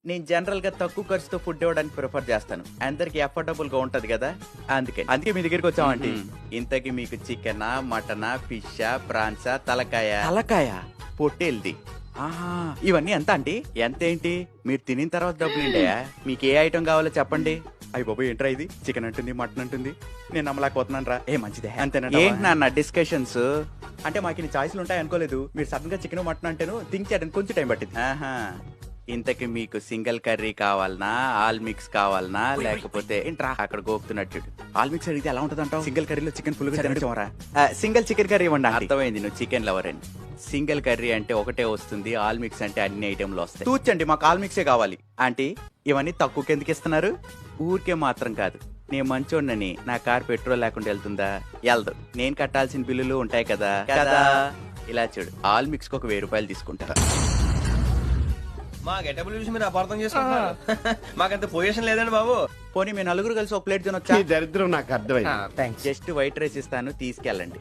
నేను జనరల్ గా తక్కువ ఖర్చుతో ఫుడ్ ఇవ్వడానికి ప్రిఫర్ చేస్తాను. అందరికి అఫోర్డబుల్ గా ఉంటది కదా, అందుకే మీ దగ్గరికి వచ్చామండి. ఇంతకి మీకు చికెనా, మటనా, ఫిషా, ప్రాన్సా, తలకాయ పొట్టేల్ది, ఆహా ఇవన్నీ ఎంత అండి? ఎంత ఏంటి, మీరు తినిన తర్వాత డబ్బులు ఏంటయా? మీకు ఏ ఐటమ్ కావాలో చెప్పండి. అయ్యి బాబు ఏంట్రా ఇది, చికెన్ అంటుంది, మటన్ అంటుంది, నేను నమ్మలేకపోతున్నాను రా. ఏ మంచిదే అంతేనా? ఏంటి నాన్న డిస్కషన్స్? అంటే మాకు ఇన్ని ఛాయిస్లు ఉంటాయి అనుకోలేదు. మీరు సడన్ గా చికెన్ మటన్ అంటేను థింక్ చేయడానికి కొంచెం టైం పట్టింది. ఆహా, ఇంతకి మీకు సింగిల్ కర్రీ కావాలనా, ఆల్ మిక్స్ కావాలనా, లేకపోతే ఏంట్రా అక్కడ గోపుతున్నట్టు? ఆల్ మిక్స్ అడిగితే ఎలా ఉంటుంది అంటావు? సింగిల్ కర్రీలో చికెన్ ఫుల్ తినరా? సింగిల్ చికెన్ కర్రీ ఇవ్వండి. అర్థమైంది, నువ్వు చికెన్ లవర్ అని. సింగిల్ కర్రీ అంటే ఒకటే వస్తుంది, ఆల్ మిక్స్ అంటే అన్ని ఐటెంలు వస్తాయి. తూచండి, మాకు ఆల్ మిక్సే కావాలి. ఆంటీ ఇవన్నీ తక్కువకి ఎందుకు ఇస్తున్నారు? ఊరికే మాత్రం కాదు, నేను మంచోడినని నా కార్ పెట్రోల్ లేకుండా వెళ్తుందా? వెళ్దు. నేను కట్టాల్సిన బిల్లులు ఉంటాయి కదా కదా. ఇలా చూడు, ఆల్ మిక్స్ కు ఒక 1000 రూపాయలు తీసుకుంటా. మా గెటబుల్ చూసి మీరు అపార్థం చేసుకుంటున్నారు. మాకంత పొజిషన్ లేదండి బాబు. పోనీ మీ నలుగురు కలిసి ఒక ప్లేట్ తినొచ్చా? ఈ దరిద్రం నాకు అర్థమైంది. జస్ట్ వైట్ రైస్ ఇస్తాను, తీసుకెళ్ళండి.